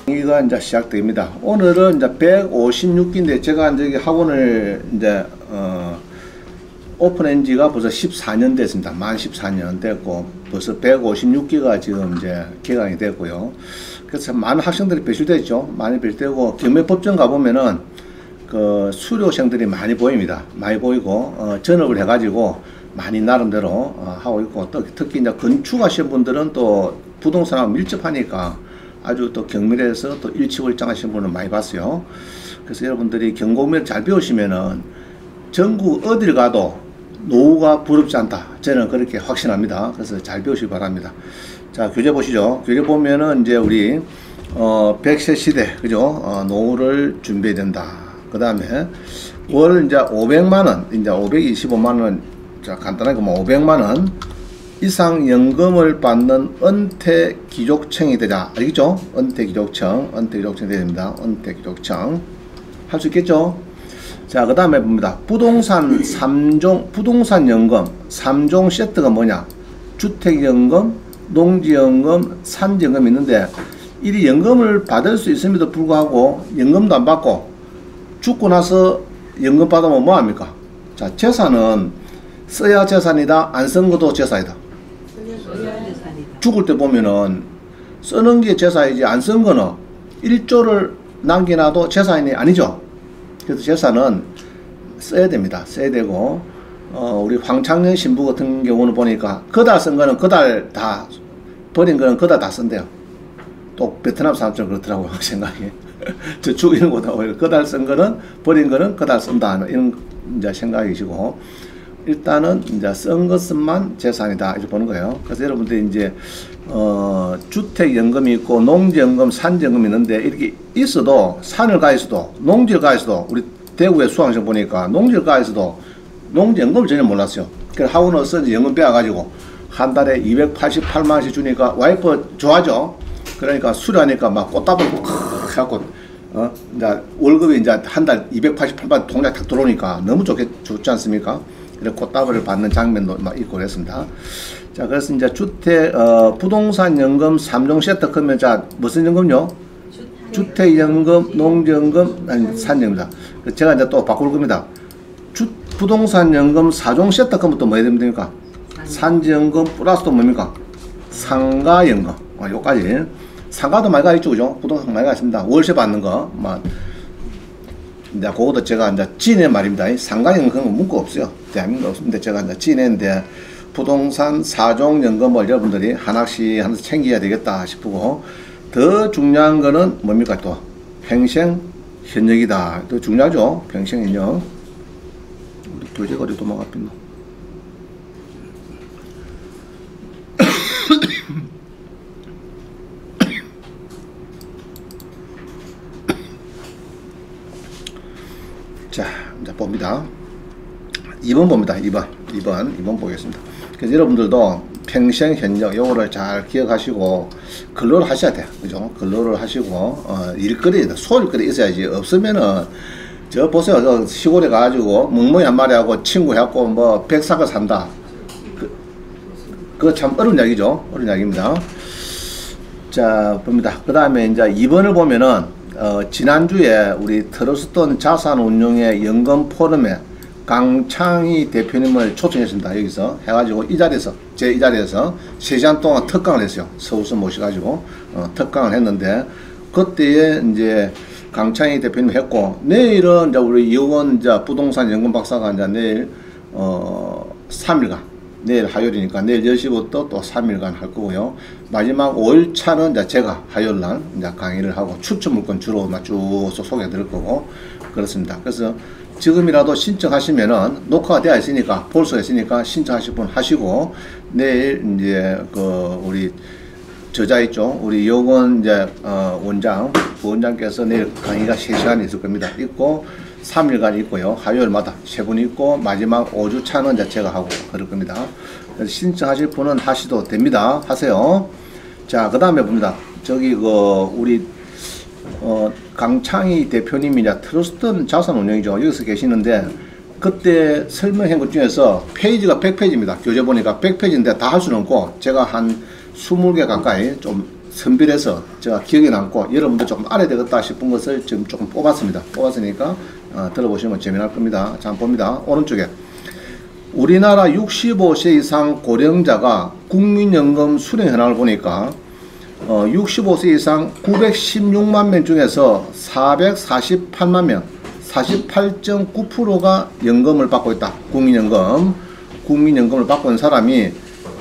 이가 이제 시작됩니다. 오늘은 이제 156기인데 제가 이제 학원을 이제 오픈한 지가 벌써 14년 됐습니다. 만 14년 됐고 벌써 156기가 지금 이제 개강이 됐고요. 그래서 많은 학생들이 배출됐죠. 많이 배출되고 경매법정 가보면은 그 수료생들이 많이 보입니다. 많이 보이고 전업을 해가지고 많이 나름대로 하고 있고, 또 특히 이제 건축하시는 분들은 또 부동산하고 밀접하니까 아주 또 경밀해서 또 일취월장하시는 분을 많이 봤어요. 그래서 여러분들이 경공매를 잘 배우시면은 전국 어딜 가도 노후가 부럽지 않다. 저는 그렇게 확신합니다. 그래서 잘 배우시기 바랍니다. 자, 교재 보시죠. 교재 보면은 이제 우리 100세 시대, 그죠? 노후를 준비해야 된다. 그 다음에 월 이제 500만원, 이제 525만원, 자, 간단하게 보면 500만원 이상 연금을 받는 은퇴기족청이 되자. 알겠죠? 은퇴기족청, 은퇴기족청이 되야 됩니다. 은퇴기족청. 할 수 있겠죠? 자, 그 다음에 봅니다. 부동산 3종, 부동산연금 3종 세트가 뭐냐? 주택연금, 농지연금, 산지연금이 있는데, 이 연금을 받을 수 있음에도 불구하고 연금도 안 받고 죽고 나서 연금 받으면 뭐합니까? 자, 재산은 써야 재산이다, 안 쓴 것도 재산이다. 죽을 때 보면은 쓰는 게 재산이지 안 쓴 거는 1조를 남겨놔도 재산이 아니죠. 그래서 재산은 써야 됩니다. 써야 되고, 우리 황창년 신부 같은 경우는 보니까 그달 쓴 거는 그달 다, 버린 거는 그달 다 쓴대요. 또 베트남 사람처럼 그렇더라고요. 생각이. 저 죽이는 거다. 그달 쓴 거는, 버린 거는 그달 쓴다. 이런 이제 생각이시고, 일단은 이제 쓴 것만 재산이다 이렇게 보는 거예요. 그래서 여러분들이 이제 주택연금이 있고 농지연금, 산지연금이 있는데, 이렇게 있어도 산을 가 있어도 농지를 가 있어도, 우리 대구의 수강생 보니까 농지를 가 있어도 농지연금을 전혀 몰랐어요. 그래서 학원을 써서 연금 빼가지고 한 달에 288만원씩 주니까 와이프 좋아하죠. 그러니까 수료하니까 막 꽃다발 해갖고 이제 월급이 이제 한 달 288만 통장에 탁 들어오니까 너무 좋지 않습니까? 이렇게 꽃다발을 받는 장면도 막 있고 그랬습니다. 자, 그래서 이제 주택, 부동산 연금 3종 세트 크면, 자, 무슨 연금요? 주택연금, 농지연금, 아니, 산연금입니다. 제가 이제 또 바꿀 겁니다. 부동산 연금 4종 세트 크면 또 뭐 해야 됩니까? 산지연금 플러스 또 뭡니까? 상가연금. 요까지. 상가도 많이 가 있죠, 그죠? 부동산 많이 가 있습니다. 월세 받는 거. 막. 이제 그것도 제가 이제 지낸 말입니다. 상가연금 그런 거 문구 없어요. 대한민국 없습니다. 제가 이제 지낸데 부동산 4종 연금을 여러분들이 하나씩 챙겨야 되겠다 싶고, 더 중요한 거는 뭡니까? 또 평생 현역이다. 더 중요하죠. 평생 현역. 우리 교재가 어디 도망갔겠노? 자, 이제 봅니다. 2번 봅니다. 2번 보겠습니다. 그래서 여러분들도 평생 현역 요거를 잘 기억하시고 근로를 하셔야 돼요. 그죠? 근로를 하시고 일거리, 소일거리 있어야지. 없으면은 저 보세요. 저 시골에 가가지고 멍멍이 한 마리 하고 친구 해갖고 뭐 100삭을 산다. 그거 참 어려운 이야기죠. 어려운 이야기입니다. 자, 봅니다. 그 다음에 이제 2번을 보면은 지난주에 우리 트러스톤 자산운용의 연금 포럼에 강창희 대표님을 초청했습니다. 여기서 해가지고 이 자리에서 이 자리에서 3시간 동안 특강을 했어요. 서울서 모셔가지고 특강을 했는데, 그때에 이제 강창희 대표님 했고, 내일은 이제 우리 이원 이제 부동산 연금 박사가 이제 내일 3일간, 내일 화요일이니까 내일 10시부터 또 3일간 할 거고요. 마지막 5일차는 이제 제가 화요일날 이제 강의를 하고 추천 물건 주로 쭉 소개해 드릴 거고 그렇습니다. 그래서 지금이라도 신청하시면은 녹화가 되어 있으니까, 볼 수가 있으니까 신청하실 분 하시고, 내일 이제 그 우리 저자 있죠. 우리 여건 이제 원장, 부원장께서 내일 강의가 3시간 있을 겁니다. 있고, 3일간 있고요. 화요일마다 3분 있고 마지막 5주차는 이제 제가 하고 그럴 겁니다. 그래서 신청하실 분은 하셔도 됩니다. 하세요. 자, 그 다음에 봅니다. 저기 우리 강창희 대표님이 이제 트러스트 자산 운용이죠. 여기서 계시는데 그때 설명한 것 중에서 페이지가 100페이지입니다. 교재 보니까 100페이지인데 다 할 수는 없고 제가 한 20개 가까이 좀 선별해서 제가 기억에 남고 여러분들 조금 알아야 되겠다 싶은 것을 지금 조금 뽑았습니다. 뽑았으니까 들어보시면 재미날 겁니다. 자, 봅니다. 오른쪽에 우리나라 65세 이상 고령자가 국민연금 수령 현황을 보니까 65세 이상 916만 명 중에서 448만 명 48.9%가 연금을 받고 있다. 국민연금을 받고 있는 사람이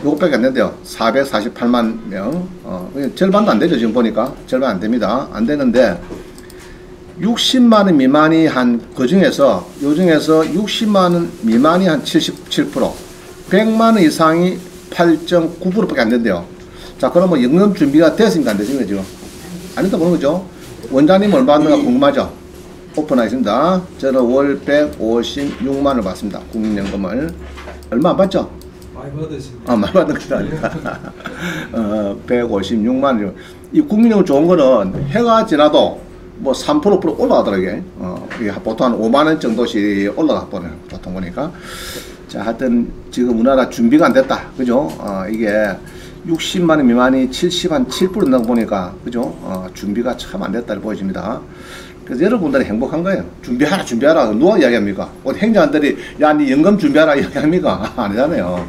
요것밖에 안 된대요. 448만 명. 절반도 안 되죠. 지금 보니까. 절반 안 됩니다. 안 되는데 60만원 미만이 한 그 중에서 요 중에서 60만원 미만이 한 77%, 100만원 이상이 8.9%밖에 안 된대요. 자, 그러면 연금 준비가 됐습니까? 안 됐습니까? 지금? 안 됐다 보는 거죠. 원장님 얼마 받는가 궁금하죠? 오픈하겠습니다. 저는 월 156만원을 받습니다. 국민연금을. 얼마 안 받죠? 많이 받으십니다. 많이 받는 것도 아니다. 156만원. 이 국민연금 좋은 거는 해가 지나도 뭐 3% 올라가더라고요. 이게 보통 한 5만원 정도씩 올라갔거든요. 보통 보니까. 자, 하여튼 지금 우리나라 준비가 안 됐다. 그죠? 이게 60만원 미만이 7% 된다고 보니까, 그죠? 준비가 참 안 됐다고 보여집니다. 그래서 여러분들이 행복한 거예요. 준비하라. 누가 이야기합니까? 어디 행정관들이, 야, 니 연금 준비하라 이야기합니까? 아니잖아요.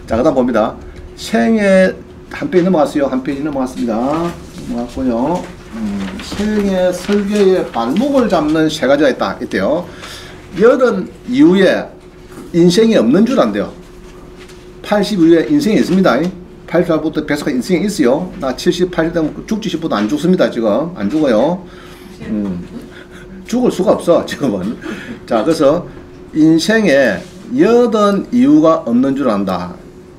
자, 그 다음 봅니다. 생애, 한 페이지 넘어갔어요. 한 페이지 넘어갔습니다. 넘어갔고요. 생애 설계의 발목을 잡는 세 가지가 있대요. 여든 이후에 인생이 없는 줄 안돼요. 80 이후에 인생이 있습니다. 88부터 100살까지 인생이 있어요. 나 78일 되면 죽지 싶어도 안 죽습니다. 지금 안 죽어요. 죽을 수가 없어 지금은. 자, 그래서 인생에 여든 이유가 없는 줄 안다.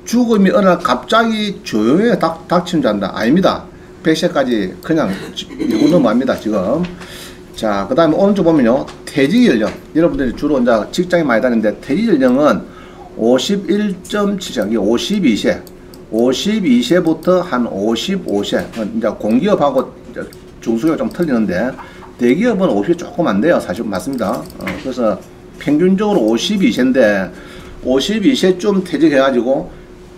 죽음이 어느 날 갑자기 조용히 닥치는 줄 안다. 아닙니다. 100세까지 그냥 이고 넘어갑니다 지금. 자, 그 다음에 오른쪽 보면요, 퇴직 연령. 여러분들이 주로 이제 직장에 많이 다니는데 퇴직 연령은 51.7세, 52세부터 한 55세. 이제 공기업하고 중소기업 좀 틀리는데 대기업은 50세 조금 안 돼요. 사실 맞습니다. 그래서 평균적으로 52세인데 52세쯤 퇴직해가지고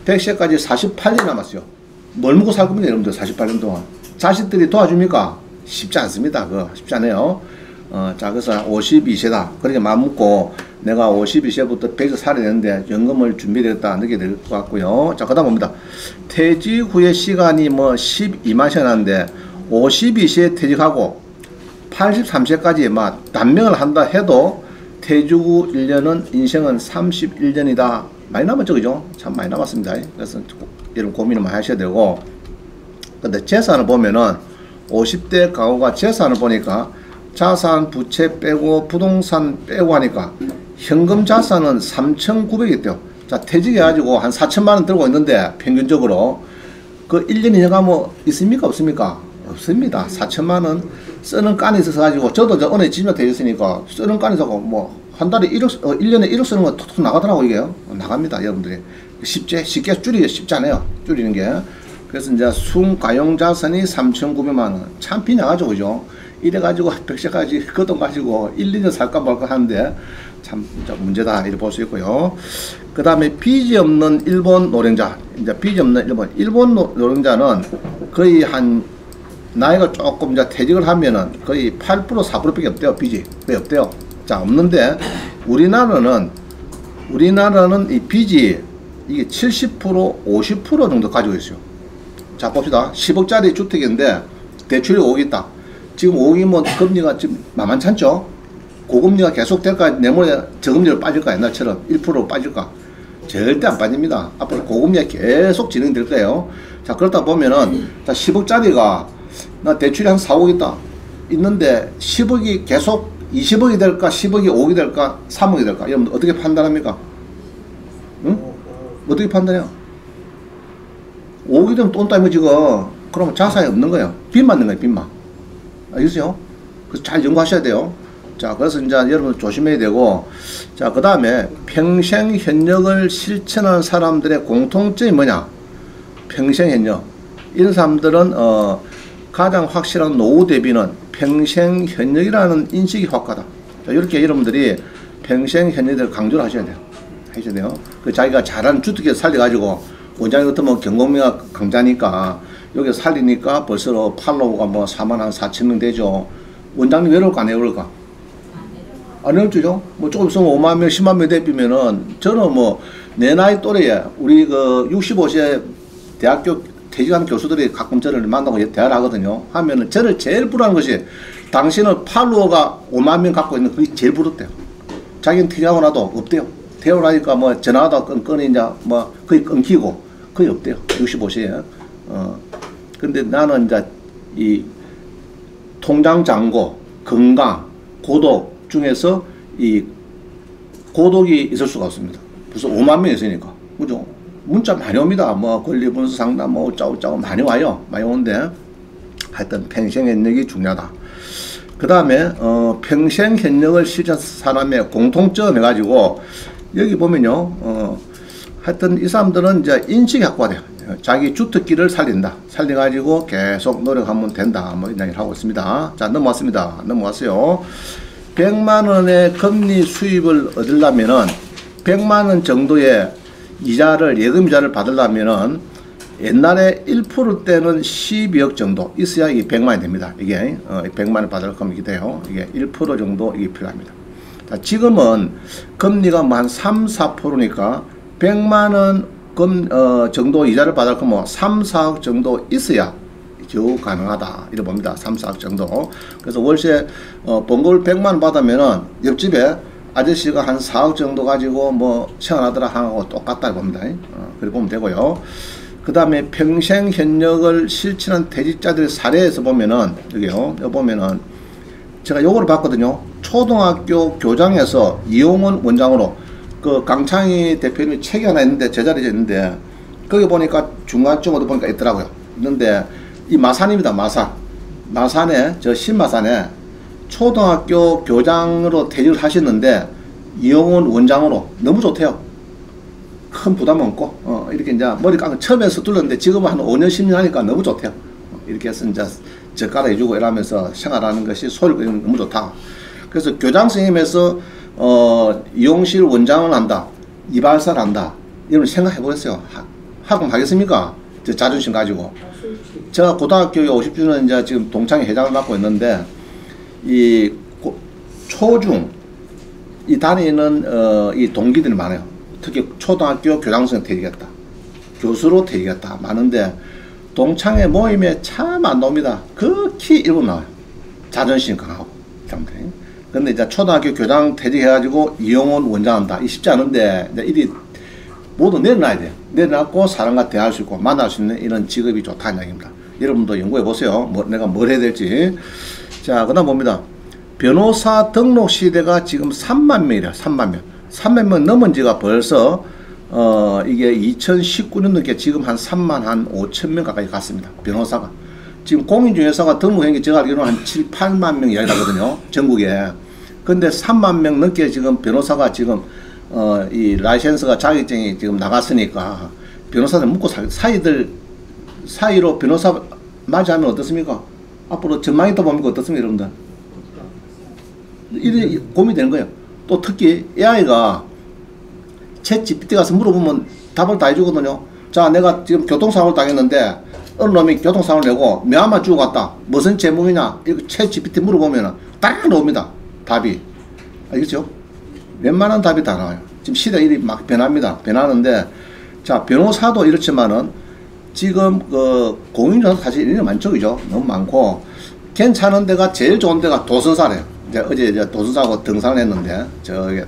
100세까지 48년 남았어요. 뭘 먹고 살 겁니까, 여러분들? 48년 동안. 자식들이 도와줍니까? 쉽지 않습니다. 그거 쉽지 않아요. 자, 그래서 52세다. 그렇게 마음먹고 내가 52세부터 100세 살아야 되는데 연금을 준비되겠다 느끼게 될 것 같고요. 자, 그 다음 봅니다. 퇴직 후의 시간이 뭐 12만 시간인데 52세에 퇴직하고 83세까지 막 단명을 한다 해도 퇴직 후 1년은 인생은 31년이다. 많이 남았죠, 그죠? 참 많이 남았습니다. 그래서 여러분 고민을 많이 하셔야 되고, 근데 재산을 보면은 50대 가구가 재산을 보니까 자산, 부채 빼고 부동산 빼고 하니까 현금 자산은 3,900이 있대요. 자, 퇴직해가지고 한 4천만원 들고 있는데 평균적으로 그 1년 이내가 뭐 있습니까? 없습니까? 없습니다. 4천만원 쓰는 깐이 있어서 가지고 저도 저 은행 집에 되어 있으니까 쓰는 깐이 있어서 뭐 한 달에 1억, 1년에 1억 쓰는 거 톡톡 나가더라고 이게. 나갑니다, 여러분들이. 쉽게 줄이기 쉽지 않아요. 줄이는 게. 그래서 이제 순가용 자산이 3,900만원. 참 빈약하죠, 그죠? 이래가지고 100세까지 그 돈 가지고 1, 2년 살까 말까 하는데 참 문제다, 이렇게 볼 수 있고요. 그 다음에 빚이 없는 일본 노령자. 이제 빚이 없는 일본 노령자는 거의 한 나이가 조금 이제 퇴직을 하면은 거의 8%, 4%밖에 없대요. 빚이. 거의 없대요. 자, 없는데 우리나라는 이 빚이 이게 70%, 50% 정도 가지고 있어요. 자, 봅시다. 10억짜리 주택인데 대출이 5억 있다. 지금 5억이면 금리가 지금 만만찮죠? 고금리가 계속 될까? 내년에 저금리로 빠질까? 옛날처럼 1%로 빠질까? 절대 안 빠집니다. 앞으로 고금리가 계속 진행될 거예요. 자, 그렇다 보면은, 자, 10억짜리가, 나 대출이 한 4억 있다. 있는데, 10억이 계속 20억이 될까? 10억이 5억이 될까? 3억이 될까? 여러분, 어떻게 판단합니까? 응? 어떻게 판단해요? 5억이 되면 돈 따위면 지금, 그러면 자산이 없는 거예요. 빚 맞는 거예요, 빚만. 알겠어요? 그래서 잘 연구하셔야 돼요. 자, 그래서 이제 여러분 조심해야 되고, 자, 그 다음에 평생 현역을 실천하는 사람들의 공통점이 뭐냐? 평생 현역. 이런 사람들은, 가장 확실한 노후 대비는 평생 현역이라는 인식이 확고하다. 자, 이렇게 여러분들이 평생 현역을 강조를 하셔야 돼요. 하셔야 돼요. 그 자기가 잘하는 주특기를 살려가지고, 원장님 같으면 경공미가 강자니까, 여기 살리니까 벌써 팔로우가 뭐 4만 한 4천 명 되죠. 원장님 외로울까, 안 외로울까? 안 외롭죠? 뭐 조금 있으면 5만 명, 10만 명 대비면은, 저는 뭐, 내 나이 또래에, 우리 그 65세 대학교 퇴직하는 교수들이 가끔 저를 만나고 대화를 하거든요. 하면은 저를 제일 부러워하는 것이 당신은 팔로워가 5만 명 갖고 있는 그게 제일 부럽대요. 자기는 퇴직하고 나도 없대요. 퇴직하고 나니까 뭐 전화하다 끊거니 이제 뭐 거의 끊기고 거의 없대요. 65세에. 근데 나는 이제 이 통장 잔고, 건강, 고독 중에서 이 고독이 있을 수가 없습니다. 벌써 5만 명이 있으니까. 그죠? 문자 많이 옵니다. 뭐 권리분수 상담 뭐 어쩌고저쩌고 많이 와요. 많이 오는데 하여튼 평생 현역이 중요하다. 그 다음에 평생 현역을 실천한 사람의 공통점 해가지고 여기 보면요. 하여튼 이 사람들은 이제 인식이 확고해요. 자기 주특기를 살린다. 살려가지고 계속 노력하면 된다. 뭐 이런 얘기를 하고 있습니다. 자, 넘어왔습니다. 넘어왔어요. 100만 원의 금리 수입을 얻으려면은 100만 원 정도의 이자를, 예금 이자를 받으려면은 옛날에 1%대는 12억 정도 있어야 이게 100만이 됩니다. 이게 100만을 받을 거면 이게 돼요. 이게 1% 정도 이게 필요합니다. 자, 지금은 금리가 뭐 한 3, 4%니까 100만 원 정도 이자를 받을 거면 3, 4억 정도 있어야 겨우 가능하다. 이래 봅니다. 3, 4억 정도. 그래서 월세 번거를 100만 원 받으면은 옆집에 아저씨가 한 4억 정도 가지고 뭐 생활하더라 하고 똑같다 봅니다. 그렇게 보면 되고요. 그 다음에 평생 현역을 실천한 퇴직자들의 사례에서 보면은 여기요. 여기 보면은 제가 요거를 봤거든요. 초등학교 교장에서 이용원 원장으로 그 강창희 대표님이 책이 하나 있는데 제자리에 있는데 거기 보니까 중간쯤 어디 보니까 있더라고요. 있는데 이 마산입니다. 마산에 저 신마산에 초등학교 교장으로 퇴직을 하셨는데 이용원 원장으로 너무 좋대요. 큰 부담 없고 이렇게 이제 머리 깎아 처음에 서툴렀는데 지금은 한 5년 10년 하니까 너무 좋대요. 이렇게 해서 이제 젓가락 해주고 이러면서 생활하는 것이 소리가 너무 좋다. 그래서 교장 선생님에서 이용실 원장을 한다, 이발사를 한다. 이런 생각해 보겠어요. 학원 가겠습니까? 저 자존심 가지고. 제가 고등학교에 50주년 이제 지금 동창회 회장을 맡고 있는데 이 초중 이 다니는 이 동기들이 많아요. 특히 초등학교 교장선생 퇴직했다, 교수로 퇴직했다 많은데 동창회 모임에 참 안 나옵니다. 극히 일부 나와요. 자존심 강하고 사람들이. 근데 이제 초등학교 교장 퇴직해가지고 이용원 원장한다. 이 쉽지 않은데 이제 이리 모두 내려놔야 돼요. 내려놨고 사람과 대화할 수 있고 만날 수 있는 이런 직업이 좋다는 이야기입니다. 여러분도 연구해 보세요. 내가 뭘 해야 될지. 자, 그 다음 봅니다. 변호사 등록 시대가 지금 3만 명이래요. 3만 명. 3만 명 넘은 지가 벌써 이게 2019년도에 지금 한 3만 한 5천 명 가까이 갔습니다. 변호사가. 지금 공인중개사가 등록한 게 제가 알기로는 한 7, 8만 명 이야기하거든요. 전국에. 근데 3만 명 넘게 지금 변호사가 지금 이 라이센스가 자격증이 지금 나갔으니까 변호사들 묻고 사이로 변호사 맞이하면 어떻습니까? 앞으로 전망이 또 보면 어떻습니까, 여러분들? 이래 고민이 되는 거예요. 또 특히 AI가 챗 GPT 가서 물어보면 답을 다 해주거든요. 자, 내가 지금 교통사고를 당했는데 어느 놈이 교통사고를 내고 명함만 주고 갔다. 무슨 제목이냐? 이거 챗 GPT 물어보면 딱 나옵니다. 답이. 알겠죠? 웬만한 답이 다 나와요. 지금 시대 일이 막 변합니다. 변하는데, 자, 변호사도 이렇지만은 지금 그 공인중개사 사실 일이 많죠, 그죠? 너무 많고 괜찮은 데가 제일 좋은 데가 도선사래요. 이제 어제 이제 도선사하고 등산을 했는데 저기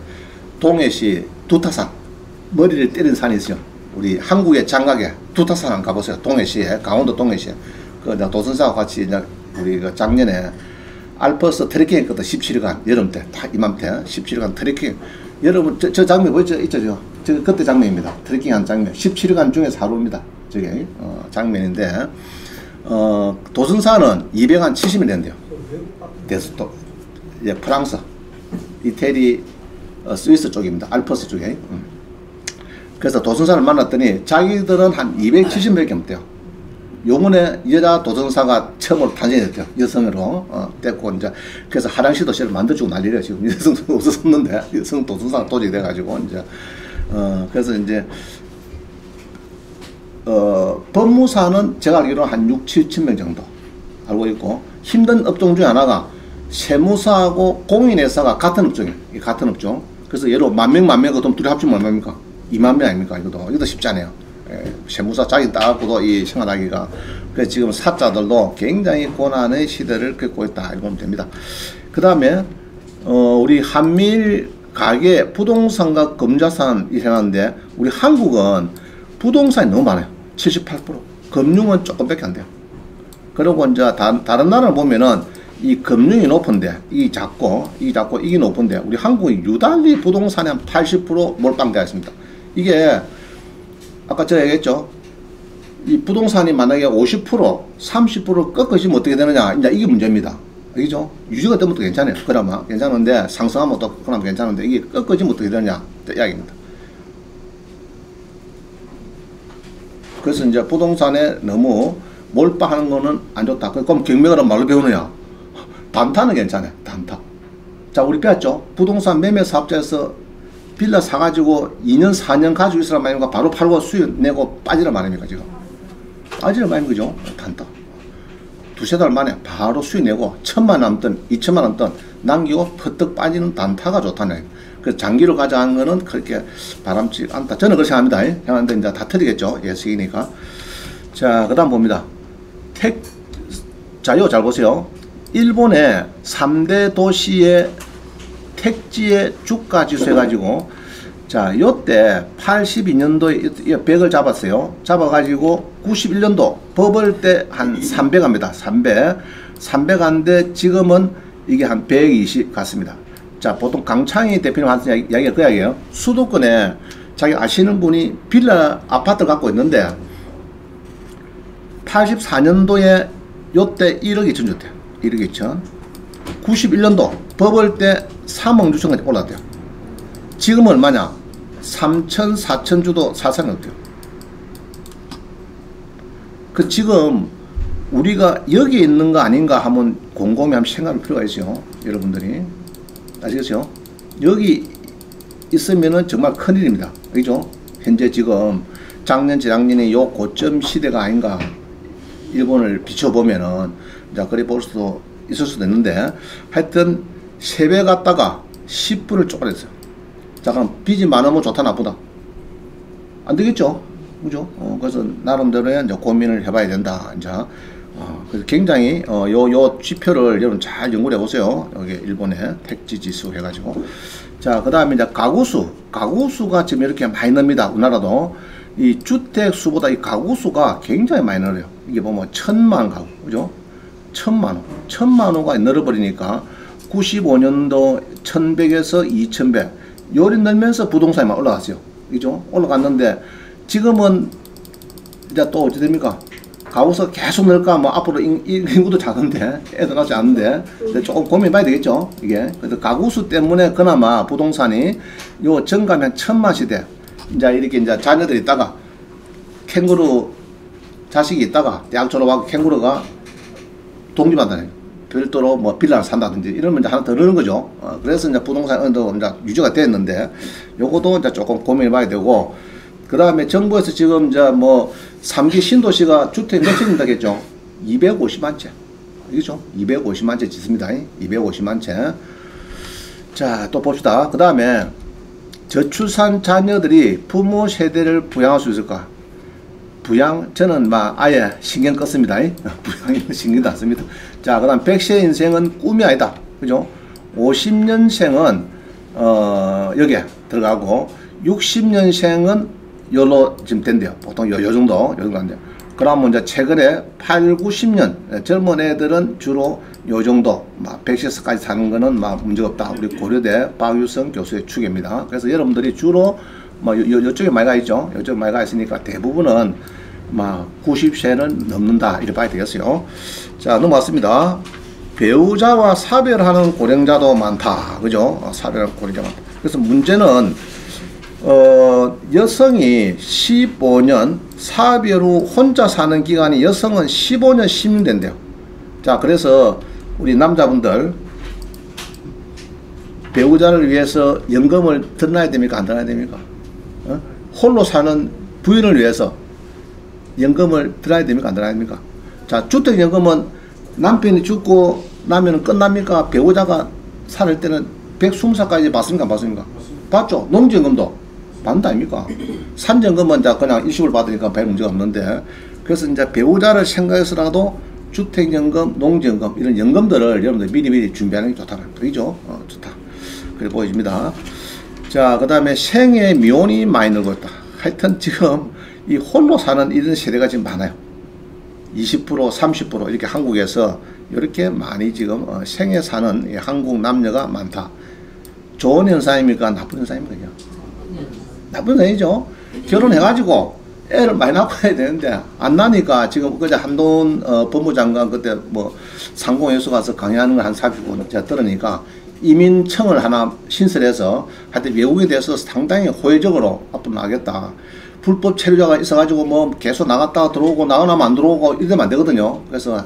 동해시 두타산 머리를 때린 산이 있어요. 우리 한국의 장각에 두타산 한번 가보세요. 동해시에 강원도 동해시에 그 도선사하고 같이 이제 우리 그 작년에 알프스 트레킹 했거든. 17일간 여름 때 다 이맘때 17일간 트레킹. 여러분 저 장면 보이죠? 있죠? 저 그때 장면입니다. 트레킹한 장면. 17일간 중에서 하루입니다. 저게 장면인데 도선사는 270일 된대요. 대수도 프랑스 이태리 스위스 쪽입니다. 알프스 쪽에. 그래서 도전사를 만났더니 자기들은 한 270명밖에 없대요. 요번에 여자 도전사가 처음으로 탄생했대요. 여성으로 됐고 이제 그래서 하랑시 도시를 만들어주고 난리래요. 지금 여성도 없었는데 여성 도전사가 도저히 돼가지고 이제 그래서 이제 법무사는 제가 알기로는 한 6, 7천 명 정도 알고 있고, 힘든 업종 중에 하나가 세무사하고 공인회사가 같은 업종이에요. 같은 업종. 그래서 예로 만명 그럼 둘이 합치면 얼마입니까? 2만 명 아닙니까? 이것도 쉽지 않아요. 세무사 자기 따갖고도 이 생활하기가. 그래서 지금 사자들도 굉장히 고난의 시대를 겪고 있다 이렇게 보면 됩니다. 그 다음에 우리 한미일 가계 부동산과 금자산 일어나는데, 우리 한국은 부동산이 너무 많아요. 78%. 금융은 조금밖에 안 돼요. 그리고 이제 다른 나라를 보면은 이 금융이 높은데 이게 작고 이게 높은데, 우리 한국이 유달리 부동산에 한 80% 몰빵되어 있습니다. 이게 아까 제가 얘기했죠. 이 부동산이 만약에 50%, 30% 꺾어지면 어떻게 되느냐. 이제 이게 문제입니다. 알겠죠? 유지가 되면 또 괜찮아요. 그나마 괜찮은데, 상승하면 또 그나마 괜찮은데, 이게 꺾어지면 어떻게 되느냐. 이야기입니다. 그래서 이제 부동산에 너무 몰빵하는 거는 안 좋다. 그럼 경매가는 말로 배우느냐? 단타는 괜찮아요. 단타. 자, 우리 배웠죠? 부동산 매매 사업자에서 빌라 사가지고 2년, 4년 가지고 있으란 말입니까? 바로 팔고 수익 내고 빠지란 말입니까? 지금? 빠지란 말인 거죠? 단타. 두세 달 만에 바로 수익 내고 1,000만 남든 2,000만 남든 남기고 퍼뜩 빠지는 단타가 좋다네. 그래서 장기로 가져가는 거는 그렇게 바람직 않다. 저는 그렇게 생각합니다. 생각하는데 이제 다 틀리겠죠. 예측이니까. 자, 그 다음 봅니다. 자, 이거 잘 보세요. 일본의 3대 도시의 택지의 주가 지수 해가지고, 자, 요때 82년도에 100을 잡았어요. 잡아가지고 91년도 버블 때 한 300 합니다. 300 한데 지금은 이게 한 120 같습니다. 자, 보통 강창희 대표님 하는 이야기가 그 이야기예요. 수도권에 자기 아시는 분이 빌라 아파트를 갖고 있는데 84년도에 요때 1억 2천 줬대요. 1억 2천. 91년도 버블 때 3억 6천까지 올랐대요. 지금은 얼마냐? 3천, 4천 주도 사상이 없대요. 그 지금 우리가 여기 있는 거 아닌가 하면 곰곰이 한번 생각할 필요가 있어요. 여러분들이. 아시겠죠? 여기 있으면은 정말 큰일입니다. 그죠? 현재 지금 작년, 재작년에 요 고점 시대가 아닌가, 일본을 비춰보면은, 자, 그래 볼 수도 있을 수도 있는데, 하여튼, 3배 갔다가 10분을 쪼그렸어요. 자, 그럼 빚이 많으면 좋다, 나쁘다? 안 되겠죠? 그죠? 그래서 나름대로의 이제 고민을 해봐야 된다. 이제. 그래서 굉장히 요 지표를 여러분 잘 연구를 해보세요. 여기 일본의 택지 지수 해가지고. 자, 그 다음에 이제 가구수가 지금 이렇게 많이 납니다. 우리나라도 이 주택 수보다 이 가구수가 굉장히 많이 늘어요. 이게 보면 1,000만 가구, 그죠? 1,000만 호가 늘어버리니까 95년도 1,100에서 2,100 요리 늘면서 부동산이 막 올라갔어요. 그죠? 올라갔는데 지금은 이제 또 어찌 됩니까? 가구수가 계속 늘까, 뭐, 앞으로 인구도 작은데, 애도 낳지 않는데, 조금 고민해봐야 되겠죠, 이게. 그래서 가구수 때문에 그나마 부동산이 요 정감이 한 1,000만 시대, 이제 이렇게 이제 자녀들이 있다가, 캥거루 자식이 있다가, 대학 졸업하고 캥거루가 독립한다는, 별도로 뭐 빌라를 산다든지, 이러면 이제 하나 더 늘는 거죠. 그래서 이제 부동산이 어느 정도 이제 유지가 됐는데, 요것도 이제 조금 고민해봐야 되고, 그 다음에 정부에서 지금 이제 뭐 3기 신도시가 주택 몇 채인다겠죠? 250만 채. 이거죠? 250만 채 짓습니다. 250만 채. 자, 또 봅시다. 그 다음에 저출산 자녀들이 부모 세대를 부양할 수 있을까? 저는 막 아예 신경 껐습니다. 부양이 신경도 안 씁니다. 자, 그 다음 100세 인생은 꿈이 아니다. 그죠? 50년생은 여기에 들어가고 60년생은 요로 지금 된대요. 보통 요 정도 한대요. 그러면 이제 최근에 8, 90년 젊은 애들은 주로 요 정도 막 100세까지 사는 거는 막 문제가 없다. 우리 고려대 박유성 교수의 추계입니다. 그래서 여러분들이 주로 뭐 요쪽에 많이 가 있죠. 요쪽에 많이 가 있으니까 대부분은 막 90세는 넘는다 이렇게 봐야 되겠어요. 자, 넘어갔습니다. 배우자와 사별하는 고령자도 많다. 그죠? 사별하는 고령자 많다. 그래서 문제는 여성이 15년, 사별 후 혼자 사는 기간이 여성은 15년, 16년 된대요. 자, 그래서 우리 남자분들 배우자를 위해서 연금을 들어놔야 됩니까? 안 들어놔야 됩니까? 홀로 사는 부인을 위해서 연금을 들어야 됩니까? 안 들어야 됩니까? 자, 주택연금은 남편이 죽고 나면 끝납니까? 배우자가 살 때는 120살까지 받습니까? 안 받습니까? 받죠? 농지연금도 받는다 아닙니까? 산전금은 그냥 일시불 받으니까 별 문제가 없는데, 그래서 이제 배우자를 생각해서라도 주택연금, 농지연금 이런 연금들을 여러분들 미리미리 준비하는 게 좋다는 거죠. 좋다. 그래 보여집니다. 자, 그 다음에 생애 미혼이 많이 늘고 있다. 하여튼 지금 이 홀로 사는 이런 세대가 지금 많아요. 20%, 30% 이렇게 한국에서 이렇게 많이 지금 생애 사는 이 한국 남녀가 많다. 좋은 현상입니까? 나쁜 현상입니까? 나쁜 현상이죠. 결혼해가지고 애를 많이 낳고 해야 되는데 안 나니까 지금 그제 한동훈 법무장관 그때 뭐 상공회수 가서 강의하는 걸 한 40분 제가 들으니까 이민청을 하나 신설해서 하여튼 외국에 대해서 상당히 호혜적으로 앞으로 나가겠다. 불법 체류자가 있어가지고 뭐 계속 나갔다가 들어오고 나가면 안 들어오고 이러면 안 되거든요. 그래서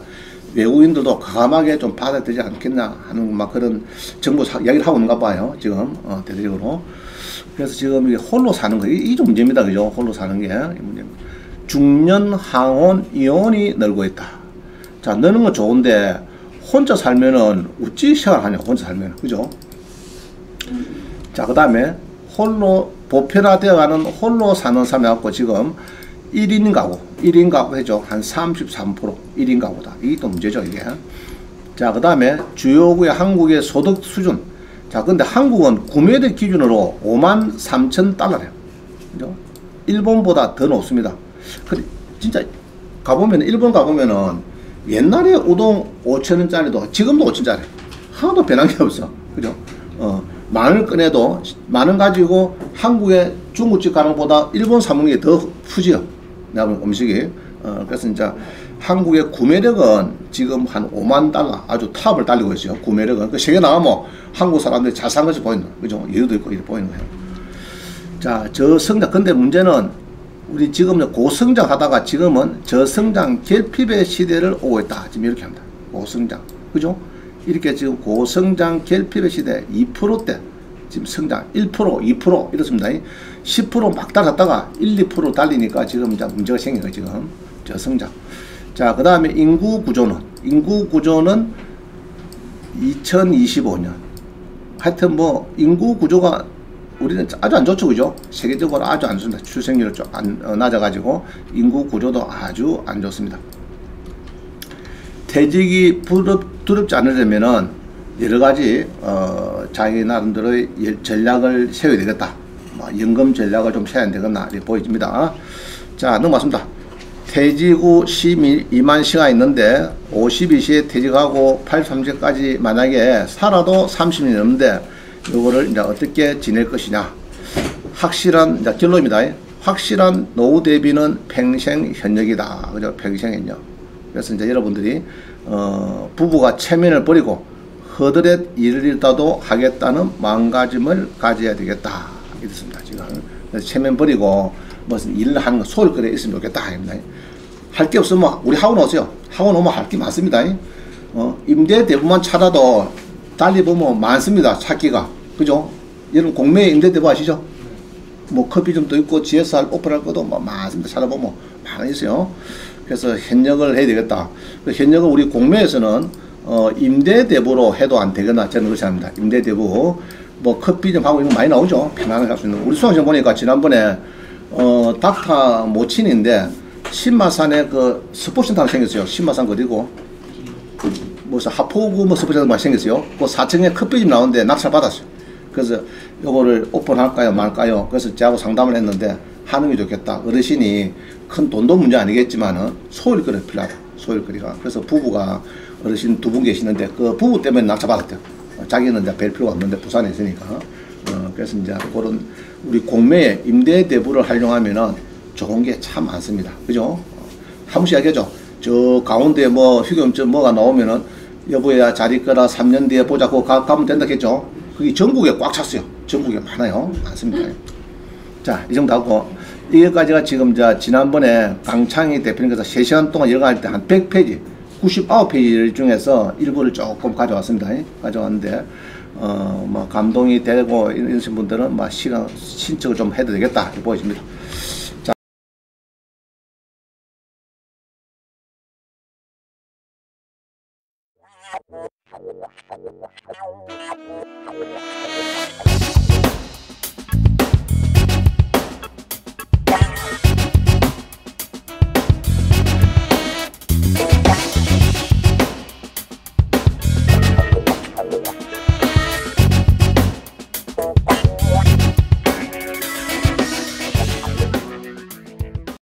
외국인들도 과감하게 좀 받아야 되지 않겠나 하는 막 그런 정부 이야기를 하고 있는가 봐요. 지금 대대적으로. 그래서 지금 이게 홀로 사는 거 이게 좀 문제입니다. 그죠? 홀로 사는 게 문제입니다. 중년 항혼 이혼이 늘고 있다. 자, 느는 건 좋은데 혼자 살면은 어찌 생활하냐, 혼자 살면. 그죠? 자, 그 다음에 홀로 보편화되어가는 홀로 사는 사람이 갖고 지금 1인 가구 해죠. 한 33% 1인 가구다. 이게 또 문제죠, 이게. 자, 그 다음에 주요국의 한국의 소득 수준. 자, 근데 한국은 구매대 기준으로 53,000달러래요. 그죠? 일본보다 더 높습니다. 근데 진짜 가보면, 일본 가보면은 옛날에 우동 5,000원짜리도 지금도 5,000원짜리. 하나도 변한 게 없어. 그죠? 만원 꺼내도 만원 가지고 한국의 중국집 가는 것보다 일본 사 먹는 게 더 푸지요. 내가 보면 음식이. 그래서 이제 한국의 구매력은 지금 한 5만 달러 아주 탑을 달리고 있어요. 구매력은. 그 세계 나가면 한국 사람들이 잘 산 것이 보이는 거예요. 그죠? 여유도 있고 이렇게 보이는 거예요. 자, 저성장. 근데 문제는 우리 지금 고성장 하다가 지금은 저성장 결핍의 시대를 오고 있다. 지금 이렇게 합니다. 고성장. 그죠? 이렇게 지금 고성장 결핍의 시대 2%대 지금 성장 1%, 2% 이렇습니다. 10% 막 달았다가 1, 2% 달리니까 지금 이제 문제가 생긴 거예요. 지금 저성장. 자, 그 다음에 인구 구조는 2025년 하여튼 뭐 인구 구조가 우리는 아주 안 좋죠. 그죠? 세계적으로 아주 안 좋습니다. 출생률이 좀 낮아가지고 인구 구조도 아주 안 좋습니다. 퇴직이 두렵지 않으려면은 여러가지 자기 나름대로의 전략을 세워야 되겠다. 뭐 연금 전략을 좀 세워야 되겠나 이렇게 보여집니다. 자, 넘어갔습니다. 퇴직 후 12만 시간 있는데 52시에 퇴직하고 83세까지 만약에 살아도 30년이 넘는데 요거를 이제 어떻게 지낼 것이냐. 확실한 이제 결론입니다. 확실한 노후 대비는 평생 현역이다. 그죠? 평생 현역. 그래서 이제 여러분들이 부부가 체면을 버리고 허드렛 일을 잃다도 하겠다는 마음가짐을 가져야 되겠다. 이렇습니다. 지금 그래서 체면 버리고 무슨 일을 하는 거 소일거리에 있으면 좋겠다. 할 게 없으면 우리 학원 오세요. 학원 오면 할 게 많습니다. 임대 대부만 찾아도 달리 보면 많습니다. 찾기가. 그죠? 여러분 공매에 임대 대부 아시죠? 뭐 커피점도 있고 GSR 오픈할 것도 뭐 많습니다. 찾아보면 많이 있어요. 그래서 현역을 해야 되겠다. 현역을 우리 공매에서는 임대 대부로 해도 안 되겠나 저는 그렇게 합니다. 임대 대부 뭐 커피점 하고 이런 거 많이 나오죠. 편안하게 할 수 있는. 우리 수강생 보니까 지난번에 닥터 모친인데 신마산에 그 스포츠센터 하나 생겼어요. 신마산 어디고 무슨 하포구 뭐 스포츠센터 많이 생겼어요. 그 4층에 커피집 나오는데 낙찰 받았어요. 그래서 요거를 오픈할까요 말까요. 그래서 저하고 상담을 했는데 하는 게 좋겠다. 어르신이 큰 돈도 문제 아니겠지만은 소일거리가 필요하다. 소일거리가. 그래서 부부가 어르신 두 분 계시는데 그 부부 때문에 낙찰 받았대요. 자기는 이제 뵐 필요가 없는데 부산에 있으니까. 그래서 이제 그런 우리 공매에 임대 대부를 활용하면은 좋은 게 참 많습니다. 그죠? 한 번씩 이야기하죠. 저 가운데 뭐 휴경증 뭐가 나오면은 여보야 잘 있거라 3년 뒤에 보자고 가면 된다겠죠. 그게 전국에 꽉 찼어요. 전국에 많아요. 많습니다. 자, 이 정도 하고 이거까지가 지금 지난번에 강창희 대표님께서 3시간 동안 열강할 때 한 100페이지 99페이지 중에서 일부를 조금 가져왔습니다. 가져왔는데 뭐 감동이 되고 이러신 분들은 뭐 시간 신청을 좀 해도 되겠다 보여집니다. 자.